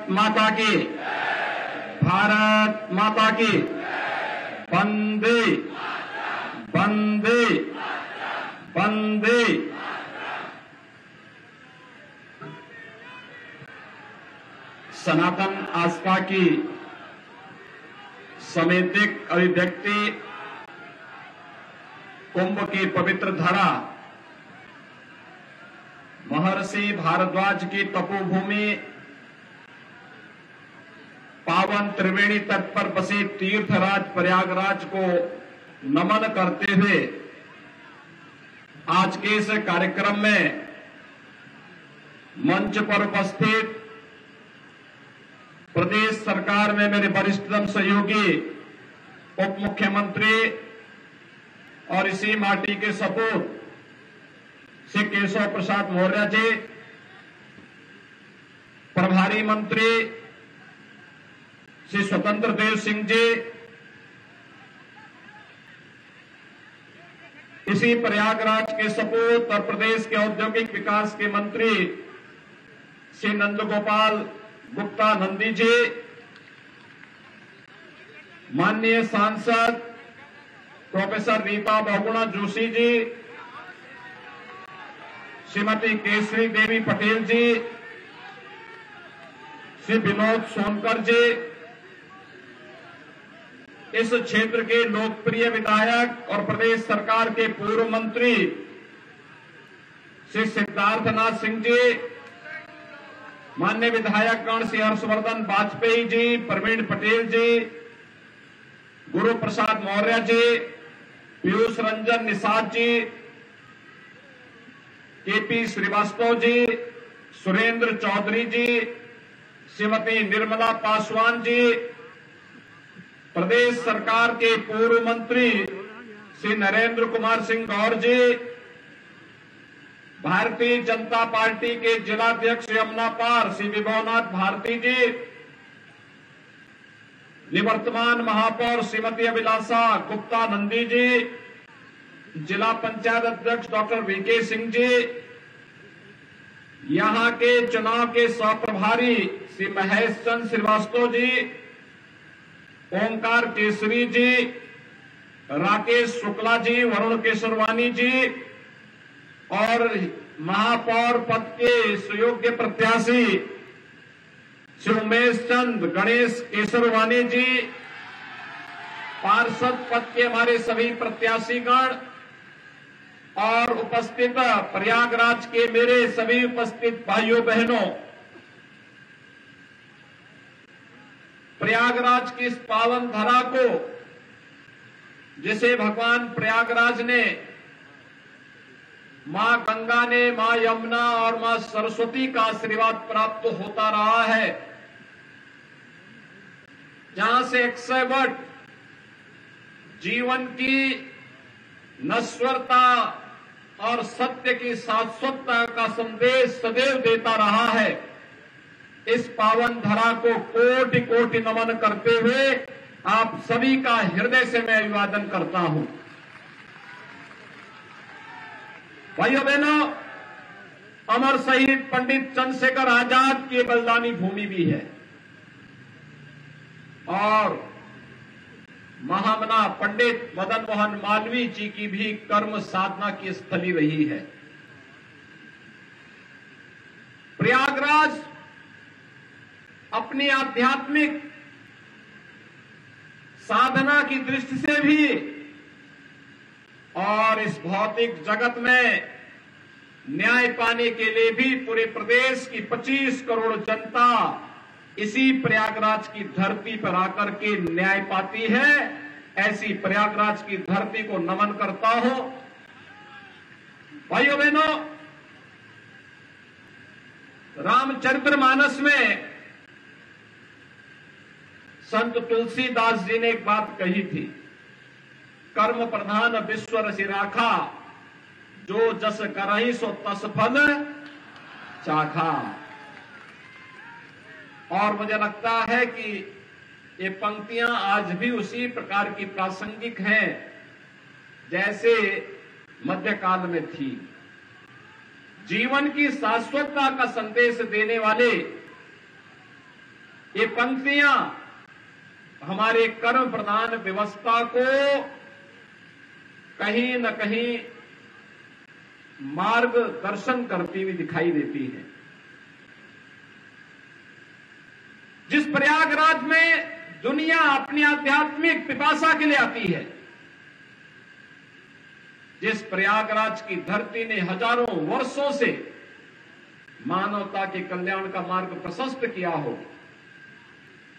भारत माता की, भारत माता की। वंदे वंदे वंदे। सनातन आस्था की समेतिक अभिव्यक्ति कुंभ की पवित्र धरा, महर्षि भारद्वाज की तपोभूमि, पावन त्रिवेणी तट पर बसे तीर्थराज प्रयागराज को नमन करते हुए आज के इस कार्यक्रम में मंच पर उपस्थित प्रदेश सरकार में मेरे वरिष्ठतम सहयोगी उप मुख्यमंत्री और इसी माटी के सपूत श्री केशव प्रसाद मौर्य जी, प्रभारी मंत्री श्री स्वतंत्र देव सिंह जी, इसी प्रयागराज के सपूत और प्रदेश के औद्योगिक विकास के मंत्री श्री नंदगोपाल गुप्ता नंदी जी, माननीय सांसद प्रोफेसर रीता बहुगुणा जोशी जी, श्रीमती केसरी देवी पटेल जी, श्री विनोद सोनकर जी, इस क्षेत्र के लोकप्रिय विधायक और प्रदेश सरकार के पूर्व मंत्री श्री सिद्धार्थनाथ सिंह जी, माननीय विधायकगण श्री हर्षवर्धन वाजपेयी जी, प्रवीण पटेल जी, गुरु प्रसाद मौर्य जी, पीयूष रंजन निषाद जी, केपी श्रीवास्तव जी, सुरेंद्र चौधरी जी, श्रीमती निर्मला पासवान जी, प्रदेश सरकार के पूर्व मंत्री श्री नरेंद्र कुमार सिंह गौर जी, भारतीय जनता पार्टी के जिलाध्यक्ष यमुना पार श्री विभवनाथ भारती जी, निवर्तमान महापौर श्रीमती अभिलाषा गुप्ता नंदी जी, जिला पंचायत अध्यक्ष डॉक्टर वीके सिंह जी, यहां के चुनाव के सह-प्रभारी श्री महेश चंद्र श्रीवास्तव जी, ओंकार केसरी जी, राकेश शुक्ला जी, वरुण केसरवानी जी और महापौर पद के सुयोग्य प्रत्याशी श्री उमेश चंद गणेश केसरवानी जी, पार्षद पद के हमारे सभी प्रत्याशीगण और उपस्थित प्रयागराज के मेरे सभी उपस्थित भाइयों बहनों, प्रयागराज की इस पावन धरा को जिसे भगवान प्रयागराज ने, मां गंगा ने, मां यमुना और मां सरस्वती का आशीर्वाद प्राप्त होता रहा है, जहां से 100 वर्ष जीवन की नश्वरता और सत्य की शाश्वतता का संदेश सदैव देता रहा है, इस पावन धरा को कोटि कोटि नमन करते हुए आप सभी का हृदय से मैं अभिवादन करता हूं। भाइयों बहनों, अमर शहीद पंडित चंद्रशेखर आजाद की बलिदानी भूमि भी है और महामना पंडित मदन मोहन मालवीय जी की भी कर्म साधना की स्थली रही है। प्रयागराज अपनी आध्यात्मिक साधना की दृष्टि से भी और इस भौतिक जगत में न्याय पाने के लिए भी पूरे प्रदेश की 25 करोड़ जनता इसी प्रयागराज की धरती पर आकर के न्याय पाती है। ऐसी प्रयागराज की धरती को नमन करता हूं। भाइयों बहनों, रामचरितमानस में संत तुलसीदास जी ने एक बात कही थी, कर्म प्रधान विश्व रचि राखा, जो जस करहि सो तस फल चाखा। और मुझे लगता है कि ये पंक्तियां आज भी उसी प्रकार की प्रासंगिक हैं जैसे मध्यकाल में थी। जीवन की शाश्वतता का संदेश देने वाले ये पंक्तियां हमारे कर्म प्रधान व्यवस्था को कहीं न कहीं मार्गदर्शन करती हुई दिखाई देती है। जिस प्रयागराज में दुनिया अपनी आध्यात्मिक पिपासा के लिए आती है, जिस प्रयागराज की धरती ने हजारों वर्षों से मानवता के कल्याण का मार्ग प्रशस्त किया हो,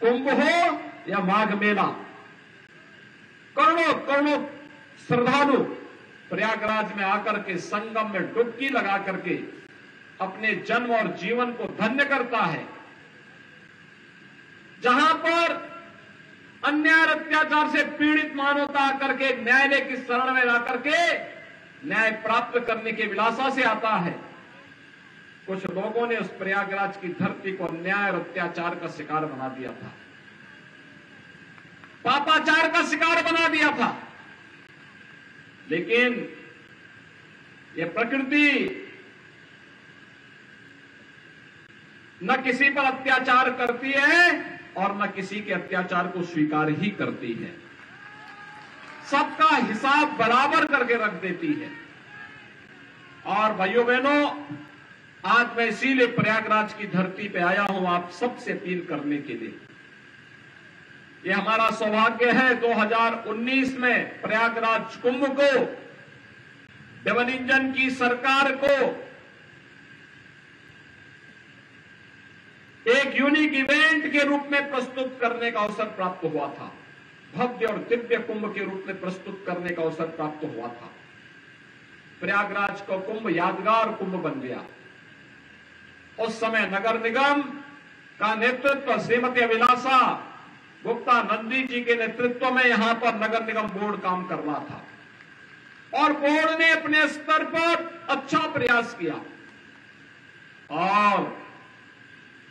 कुंभ हो या माघ मेला, करोड़ों करोड़ों श्रद्धालु प्रयागराज में आकर के संगम में डुबकी लगा करके अपने जन्म और जीवन को धन्य करता है। जहां पर अन्याय और अत्याचार से पीड़ित मानवता आकर के न्यायालय की शरण में आकर के न्याय प्राप्त करने की विलासा से आता है, कुछ लोगों ने उस प्रयागराज की धरती को अन्याय और अत्याचार का शिकार बना दिया था, पापाचार का शिकार बना दिया था। लेकिन यह प्रकृति न किसी पर अत्याचार करती है और न किसी के अत्याचार को स्वीकार ही करती है, सबका हिसाब बराबर करके रख देती है। और भाइयों बहनों, आज मैं इसीलिए प्रयागराज की धरती पे आया हूं आप सबसे अपील करने के लिए। ये हमारा सौभाग्य है 2019 में प्रयागराज कुंभ को डबल इंजन की सरकार को एक यूनिक इवेंट के रूप में प्रस्तुत करने का अवसर प्राप्त हुआ था, भव्य और दिव्य कुंभ के रूप में प्रस्तुत करने का अवसर प्राप्त हुआ था। प्रयागराज का कुंभ यादगार कुंभ बन गया। उस समय नगर निगम का नेतृत्व श्रीमती अभिलाषा गुप्ता नंदी जी के नेतृत्व में यहां पर नगर निगम बोर्ड काम कर रहा था और बोर्ड ने अपने स्तर पर अच्छा प्रयास किया। और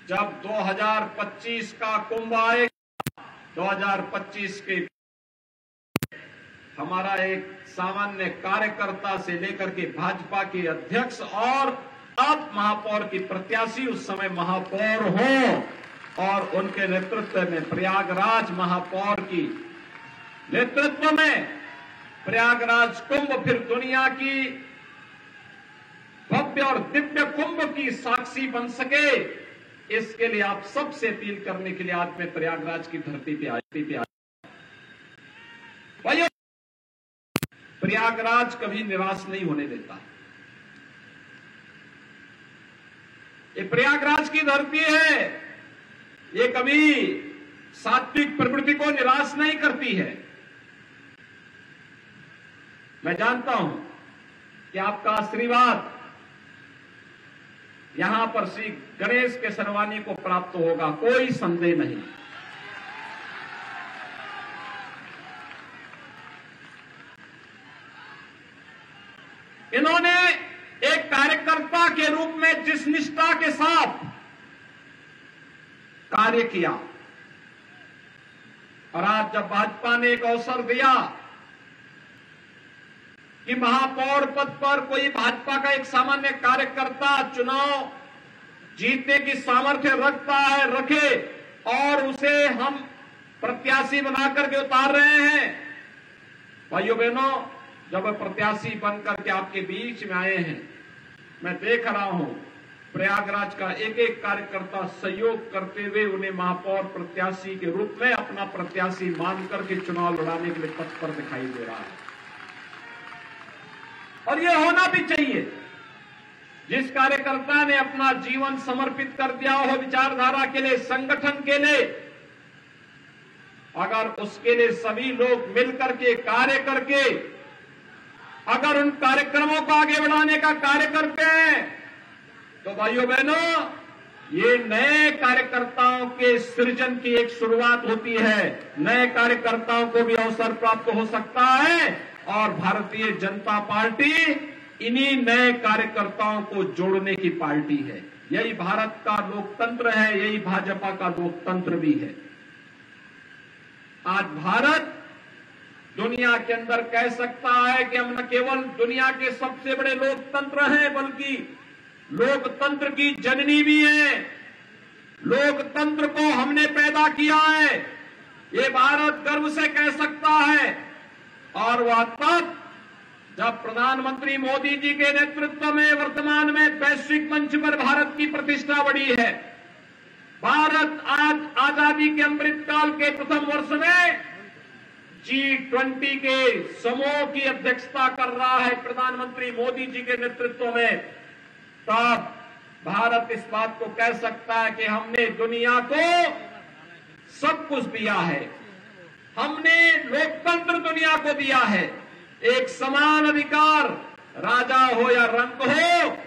जब 2025 का कुंभ आएगा, 2025 के हमारा एक सामान्य कार्यकर्ता से लेकर के भाजपा के अध्यक्ष और अब महापौर की प्रत्याशी उस समय महापौर हो और उनके नेतृत्व में प्रयागराज महापौर की नेतृत्व में प्रयागराज कुंभ फिर दुनिया की भव्य और दिव्य कुंभ की साक्षी बन सके, इसके लिए आप सबसे अपील करने के लिए आज मैं प्रयागराज की धरती पे आया। भाइयों, प्रयागराज कभी निराश नहीं होने देता। ये प्रयागराज की धरती है, ये कभी सात्विक प्रवृत्ति को निराश नहीं करती है। मैं जानता हूं कि आपका आशीर्वाद यहां पर श्री गणेश के सरवानी को प्राप्त होगा, कोई संदेह नहीं। इन्होंने एक कार्यकर्ता के रूप में जिस निष्ठा के साथ कार्य किया और आज जब भाजपा ने एक अवसर दिया कि महापौर पद पर कोई भाजपा का एक सामान्य कार्यकर्ता चुनाव जीतने की सामर्थ्य रखता है, रखे और उसे हम प्रत्याशी बनाकर के उतार रहे हैं। भाइयों बहनों, जब प्रत्याशी बनकर के आपके बीच में आए हैं, मैं देख रहा हूं प्रयागराज का एक एक कार्यकर्ता सहयोग करते हुए उन्हें महापौर प्रत्याशी के रूप में अपना प्रत्याशी मानकर के चुनाव लड़ाने के लिए तत्पर दिखाई दे रहा है। और यह होना भी चाहिए। जिस कार्यकर्ता ने अपना जीवन समर्पित कर दिया हो विचारधारा के लिए, संगठन के लिए, अगर उसके लिए सभी लोग मिलकर के कार्य करके अगर उन कार्यक्रमों को आगे बढ़ाने का कार्य करते हैं, तो भाइयों बहनों, ये नए कार्यकर्ताओं के सृजन की एक शुरुआत होती है। नए कार्यकर्ताओं को भी अवसर प्राप्त हो सकता है और भारतीय जनता पार्टी इन्हीं नए कार्यकर्ताओं को जोड़ने की पार्टी है। यही भारत का लोकतंत्र है, यही भाजपा का लोकतंत्र भी है। आज भारत दुनिया के अंदर कह सकता है कि हम न केवल दुनिया के सबसे बड़े लोकतंत्र हैं, बल्कि लोकतंत्र की जननी भी है। लोकतंत्र को हमने पैदा किया है, ये भारत गर्व से कह सकता है। और वह तब जब प्रधानमंत्री मोदी जी के नेतृत्व में वर्तमान में वैश्विक मंच पर भारत की प्रतिष्ठा बढ़ी है। भारत आज आजादी के अमृतकाल के प्रथम वर्ष में G20 के समूह की अध्यक्षता कर रहा है प्रधानमंत्री मोदी जी के नेतृत्व में। तब भारत इस बात को कह सकता है कि हमने दुनिया को सब कुछ दिया है, हमने लोकतंत्र दुनिया को दिया है, एक समान अधिकार, राजा हो या रंक हो,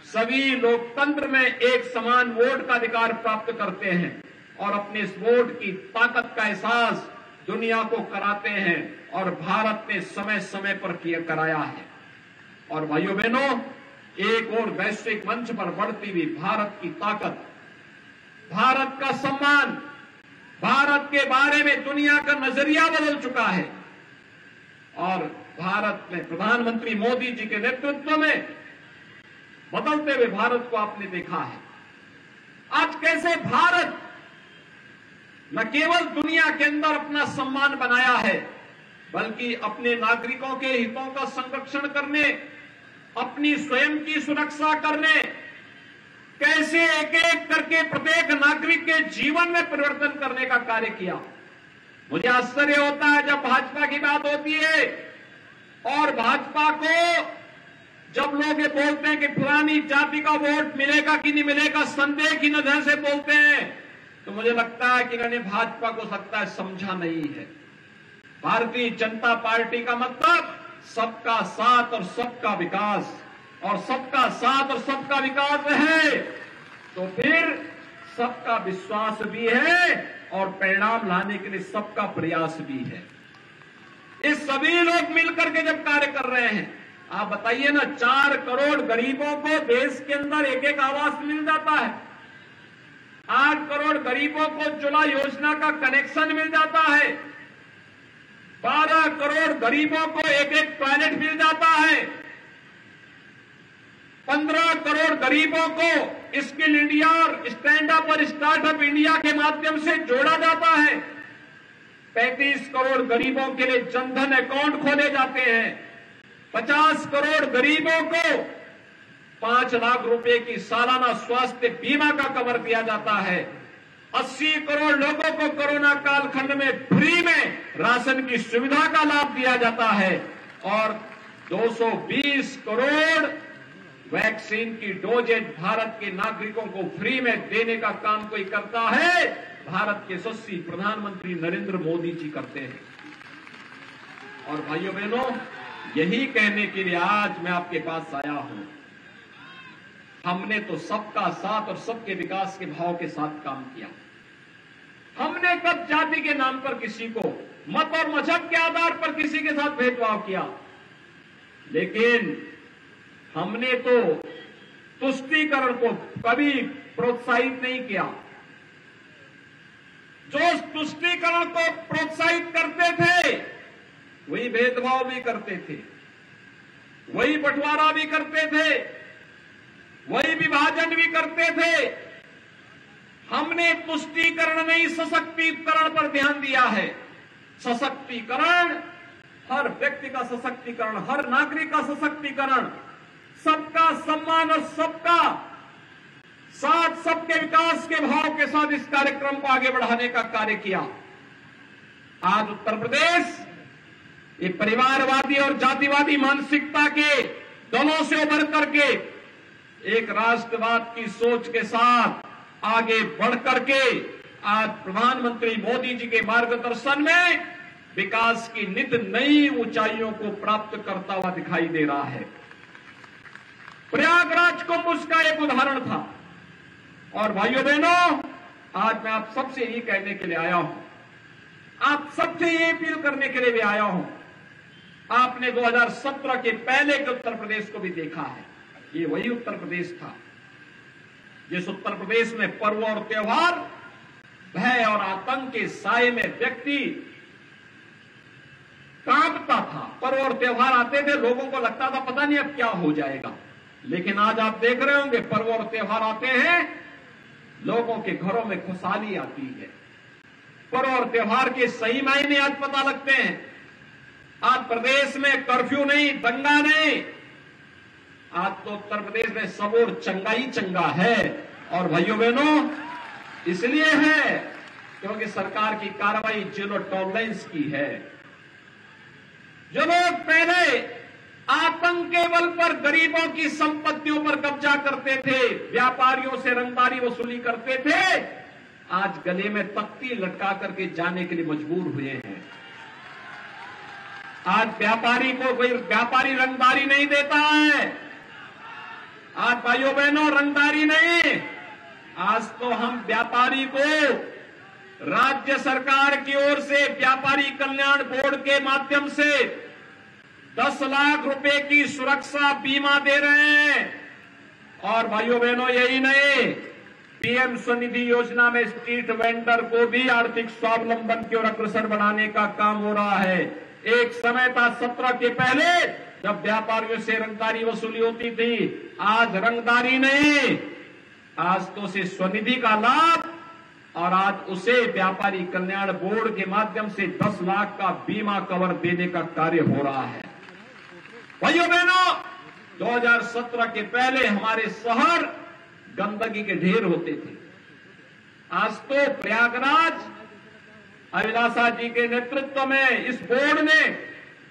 सभी लोकतंत्र में एक समान वोट का अधिकार प्राप्त करते हैं और अपने इस वोट की ताकत का एहसास दुनिया को कराते हैं और भारत ने समय समय पर कराया है। और भाइयों बहनों, एक और वैश्विक मंच पर बढ़ती हुई भारत की ताकत, भारत का सम्मान, भारत के बारे में दुनिया का नजरिया बदल चुका है। और भारत में प्रधानमंत्री मोदी जी के नेतृत्व में बदलते हुए भारत को आपने देखा है। आज कैसे भारत न केवल दुनिया के अंदर अपना सम्मान बनाया है, बल्कि अपने नागरिकों के हितों का संरक्षण करने, अपनी स्वयं की सुरक्षा करने, कैसे एक एक करके प्रत्येक नागरिक के जीवन में परिवर्तन करने का कार्य किया। मुझे आश्चर्य होता है जब भाजपा की बात होती है और भाजपा को जब लोग ये बोलते हैं कि फलानी जाति का वोट मिलेगा कि नहीं मिलेगा, संदेह की नजर से बोलते हैं, तो मुझे लगता है कि इन्होंने भाजपा को सकता है समझा नहीं है। भारतीय जनता पार्टी का मतलब सबका साथ और सबका विकास, और सबका साथ और सबका विकास है तो फिर सबका विश्वास भी है और परिणाम लाने के लिए सबका प्रयास भी है। ये सभी लोग मिलकर के जब कार्य कर रहे हैं, आप बताइए ना, 4 करोड़ गरीबों को देश के अंदर एक एक आवास मिल जाता है, 8 करोड़ गरीबों को उज्ज्वला योजना का कनेक्शन मिल जाता है, 12 करोड़ गरीबों को एक एक टॉयलेट मिल जाता है, 15 करोड़ गरीबों को स्किल इंडिया और स्टैंड अप और स्टार्टअप इंडिया के माध्यम से जोड़ा जाता है, 35 करोड़ गरीबों के लिए जनधन अकाउंट खोले जाते हैं, 50 करोड़ गरीबों को 5 लाख रुपए की सालाना स्वास्थ्य बीमा का कवर दिया जाता है, 80 करोड़ लोगों को कोरोना कालखंड में फ्री में राशन की सुविधा का लाभ दिया जाता है और 220 करोड़ वैक्सीन की डोजेज भारत के नागरिकों को फ्री में देने का काम कोई करता है, भारत के यशस्वी प्रधानमंत्री नरेंद्र मोदी जी करते हैं। और भाइयों बहनों, यही कहने के लिए आज मैं आपके पास आया हूं। हमने तो सबका साथ और सबके विकास के भाव के साथ काम किया। हमने कब जाति के नाम पर किसी को, मत और मजहब के आधार पर किसी के साथ भेदभाव किया, लेकिन हमने तो तुष्टीकरण को कभी प्रोत्साहित नहीं किया। जो तुष्टीकरण को प्रोत्साहित करते थे वही भेदभाव भी करते थे, वही बंटवारा भी करते थे, वही विभाजन भी करते थे। हमने तुष्टीकरण नहीं सशक्तिकरण पर ध्यान दिया है। सशक्तिकरण, हर व्यक्ति का सशक्तिकरण, हर नागरिक का सशक्तिकरण, सबका सम्मान और सबका साथ, सबके विकास के भाव के साथ इस कार्यक्रम को आगे बढ़ाने का कार्य किया। आज उत्तर प्रदेश ये परिवारवादी और जातिवादी मानसिकता के दलों से उभर करके एक राष्ट्रवाद की सोच के साथ आगे बढ़ करके आज प्रधानमंत्री मोदी जी के मार्गदर्शन में विकास की नित नई ऊंचाइयों को प्राप्त करता हुआ दिखाई दे रहा है। प्रयागराज कुंभ उसका एक उदाहरण था। और भाइयों बहनों, आज मैं आप सबसे यही कहने के लिए आया हूं, आप सबसे ये अपील करने के लिए भी आया हूं। आपने 2017 के पहले के उत्तर प्रदेश को भी देखा है। ये वही उत्तर प्रदेश था जिस उत्तर प्रदेश में पर्व और त्योहार, भय और आतंक के साए में व्यक्ति कांपता था। पर्व और त्योहार आते थे, लोगों को लगता था पता नहीं अब क्या हो जाएगा। लेकिन आज आप देख रहे होंगे पर्व और त्योहार आते हैं, लोगों के घरों में खुशहाली आती है। पर्व और त्योहार के सही मायने आज पता लगते हैं। आज प्रदेश में कर्फ्यू नहीं, दंगा नहीं, आज तो उत्तर प्रदेश में सब और चंगा ही चंगा है। और भाइयों बहनों, इसलिए है क्योंकि सरकार की कार्रवाई जीरो टॉलरेंस की है। जो लोग पहले आतंक के बल पर गरीबों की संपत्तियों पर कब्जा करते थे, व्यापारियों से रंगदारी वसूली करते थे, आज गले में तख्ती लटका करके जाने के लिए मजबूर हुए हैं। आज व्यापारी को कोई व्यापारी रंगदारी नहीं देता है। आज भाइयों बहनों रंगदारी नहीं, आज तो हम व्यापारी को राज्य सरकार की ओर से व्यापारी कल्याण बोर्ड के माध्यम से 10 लाख रुपए की सुरक्षा बीमा दे रहे हैं। और भाइयों बहनों यही नहीं, पीएम स्वनिधि योजना में स्ट्रीट वेंडर को भी आर्थिक स्वावलंबन की ओर अग्रसर बनाने का काम हो रहा है। एक समय था 17 के पहले जब व्यापारियों से रंगदारी वसूली होती थी, आज रंगदारी नहीं, आज तो उसे स्वनिधि का लाभ और आज उसे व्यापारी कल्याण बोर्ड के माध्यम से 10 लाख का बीमा कवर देने का कार्य हो रहा है। भाइयों बहनों, 2017 के पहले हमारे शहर गंदगी के ढेर होते थे, आज तो प्रयागराज अभिलाषा जी के नेतृत्व में इस बोर्ड ने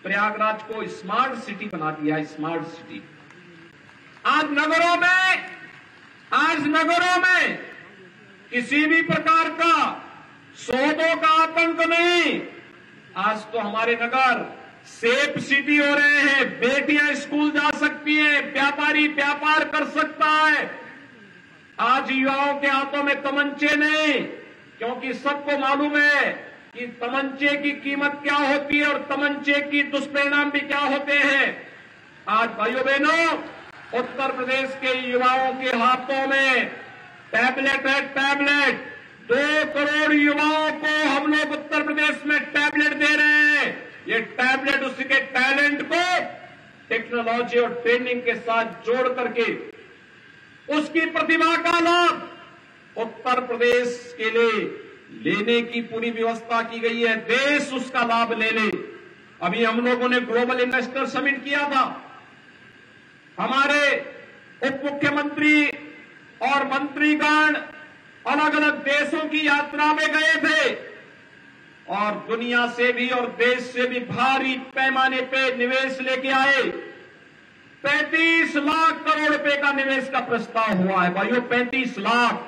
प्रयागराज को स्मार्ट सिटी बना दिया। स्मार्ट सिटी आज नगरों में किसी भी प्रकार का सौदों का आतंक नहीं। आज तो हमारे नगर सेफ सिटी हो रहे हैं। बेटियां स्कूल जा सकती हैं, व्यापारी व्यापार कर सकता है। आज युवाओं के हाथों में तमंचे नहीं, क्योंकि सबको मालूम है कि तमंचे की कीमत क्या होती है और तमंचे की दुष्परिणाम भी क्या होते हैं। आज भाइयों बहनों, उत्तर प्रदेश के युवाओं के हाथों में टैबलेट है। टैबलेट 2 करोड़ युवाओं को हम लोग उत्तर प्रदेश में टैबलेट दे रहे हैं। ये टैबलेट उसके टैलेंट को टेक्नोलॉजी और ट्रेनिंग के साथ जोड़ करके उसकी प्रतिभा का लाभ उत्तर प्रदेश के लिए लेने की पूरी व्यवस्था की गई है। देश उसका लाभ ले ले। अभी हम लोगों ने ग्लोबल इन्वेस्टर समिट किया था। हमारे उप मुख्यमंत्री और मंत्रीगण अलग अलग देशों की यात्रा में गए थे और दुनिया से भी और देश से भी भारी पैमाने पे निवेश लेके आए। 35 लाख करोड़ रुपए का निवेश का प्रस्ताव हुआ है। भाइयों 35 लाख,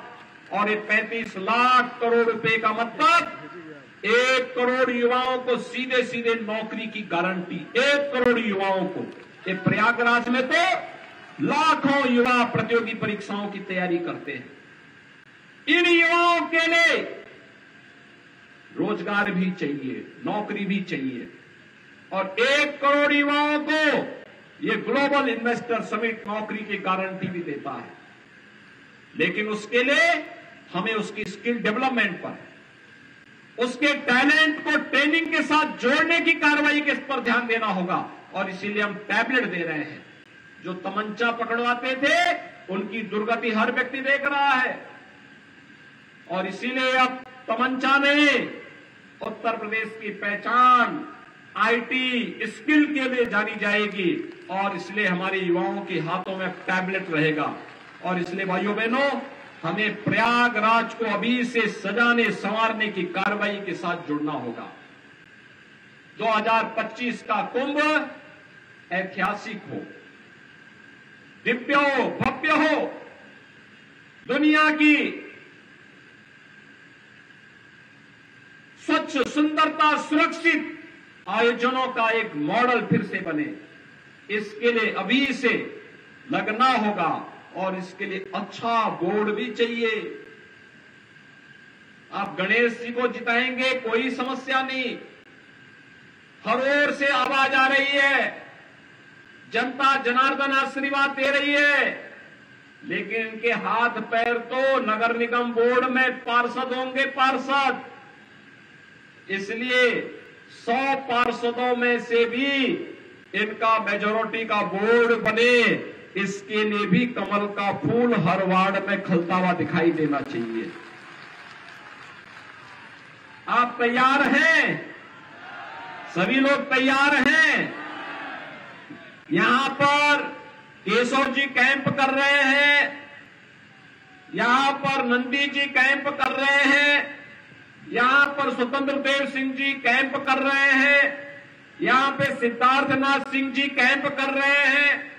और ये 35 लाख करोड़ रुपए का मतलब 1 करोड़ युवाओं को सीधे सीधे नौकरी की गारंटी। 1 करोड़ युवाओं को। ये प्रयागराज में तो लाखों युवा प्रतियोगी परीक्षाओं की तैयारी करते हैं। इन युवाओं के लिए रोजगार भी चाहिए, नौकरी भी चाहिए, और 1 करोड़ युवाओं को ये ग्लोबल इन्वेस्टर समिट नौकरी की गारंटी भी देता है। लेकिन उसके लिए हमें उसकी स्किल डेवलपमेंट पर, उसके टैलेंट को ट्रेनिंग के साथ जोड़ने की कार्रवाई के पर ध्यान देना होगा। और इसीलिए हम टैबलेट दे रहे हैं। जो तमंचा पकड़वाते थे उनकी दुर्गति हर व्यक्ति देख रहा है, और इसीलिए अब तमंचा नहीं, उत्तर प्रदेश की पहचान आईटी स्किल के लिए जानी जाएगी। और इसलिए हमारे युवाओं के हाथों में टैबलेट रहेगा। और इसलिए भाइयों बहनों, हमें प्रयागराज को अभी से सजाने संवारने की कार्रवाई के साथ जुड़ना होगा। 2025 का कुंभ ऐतिहासिक हो, दिव्य हो, भव्य हो, दुनिया की स्वच्छ, सुंदरता, सुरक्षित आयोजनों का एक मॉडल फिर से बने। इसके लिए अभी से लगना होगा, और इसके लिए अच्छा बोर्ड भी चाहिए। आप गणेश जी को जिताएंगे, कोई समस्या नहीं, हर ओर से आवाज आ रही है, जनता जनार्दन आशीर्वाद दे रही है, लेकिन इनके हाथ पैर तो नगर निगम बोर्ड में पार्षद होंगे, पार्षद। इसलिए 100 पार्षदों में से भी इनका मेजॉरिटी का बोर्ड बने, इसके लिए भी कमल का फूल हर वार्ड में खिलता हुआ दिखाई देना चाहिए। आप तैयार हैं? सभी लोग तैयार हैं? यहां पर केशव जी कैंप कर रहे हैं, यहां पर नंदी जी कैंप कर रहे हैं, यहां पर स्वतंत्र देव सिंह जी कैंप कर रहे हैं, यहां पे सिद्धार्थनाथ सिंह जी कैंप कर रहे हैं।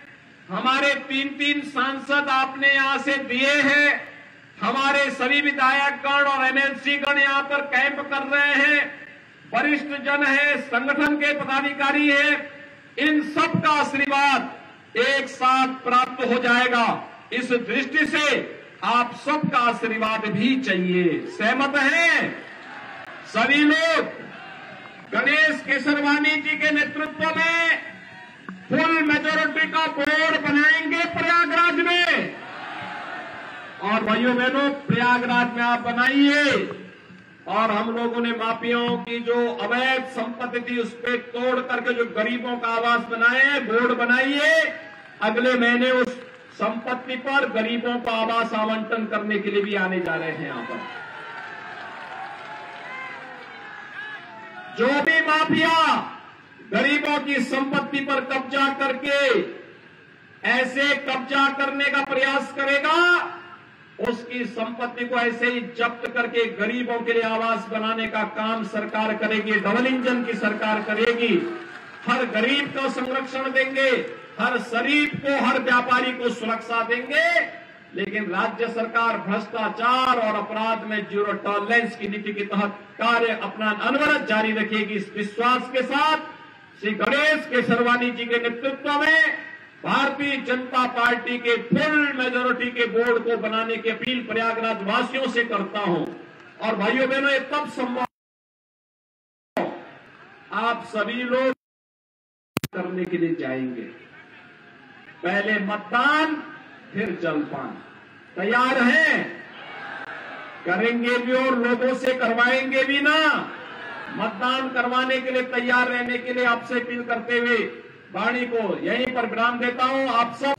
हमारे 3 सांसद आपने यहां से दिए हैं। हमारे सभी विधायकगण और एमएलसी गण यहां पर कैंप कर रहे हैं। वरिष्ठ जन है, संगठन के पदाधिकारी हैं, इन सब का आशीर्वाद एक साथ प्राप्त हो जाएगा। इस दृष्टि से आप सबका आशीर्वाद भी चाहिए। सहमत हैं सभी लोग? गणेश केसरवानी जी के नेतृत्व में फुल मेजोरिटी का बोर्ड बनाएंगे प्रयागराज में। और भाइयों बहनों, प्रयागराज में आप बनाइए। और हम लोगों ने माफियाओं की जो अवैध संपत्ति थी उस पर तोड़ करके जो गरीबों का आवास बनाए हैं, बोर्ड बनाइए। अगले महीने उस संपत्ति पर गरीबों को आवास आवंटन करने के लिए भी आने जा रहे हैं। यहां पर जो भी माफिया गरीबों की संपत्ति पर कब्जा करके ऐसे कब्जा करने का प्रयास करेगा, उसकी संपत्ति को ऐसे ही जब्त करके गरीबों के लिए आवास बनाने का काम सरकार करेगी। डबल इंजन की सरकार करेगी। हर गरीब को संरक्षण देंगे, हर शरीफ को, हर व्यापारी को सुरक्षा देंगे। लेकिन राज्य सरकार भ्रष्टाचार और अपराध में जीरो टॉलरेंस की नीति के तहत कार्य अपना अनवरत जारी रखेगी। इस विश्वास के साथ श्री गणेश केसरवानी जी के नेतृत्व में भारतीय जनता पार्टी के फुल मेजोरिटी के बोर्ड को बनाने की अपील प्रयागराज वासियों से करता हूं। और भाइयों बहनों, ये तब संभव आप सभी लोग करने के लिए जाएंगे। पहले मतदान, फिर जलपान। तैयार हैं? करेंगे भी और लोगों से करवाएंगे भी ना। मतदान करवाने के लिए तैयार रहने के लिए आपसे अपील करते हुए वाणी को यहीं पर विराम देता हूं। आप सब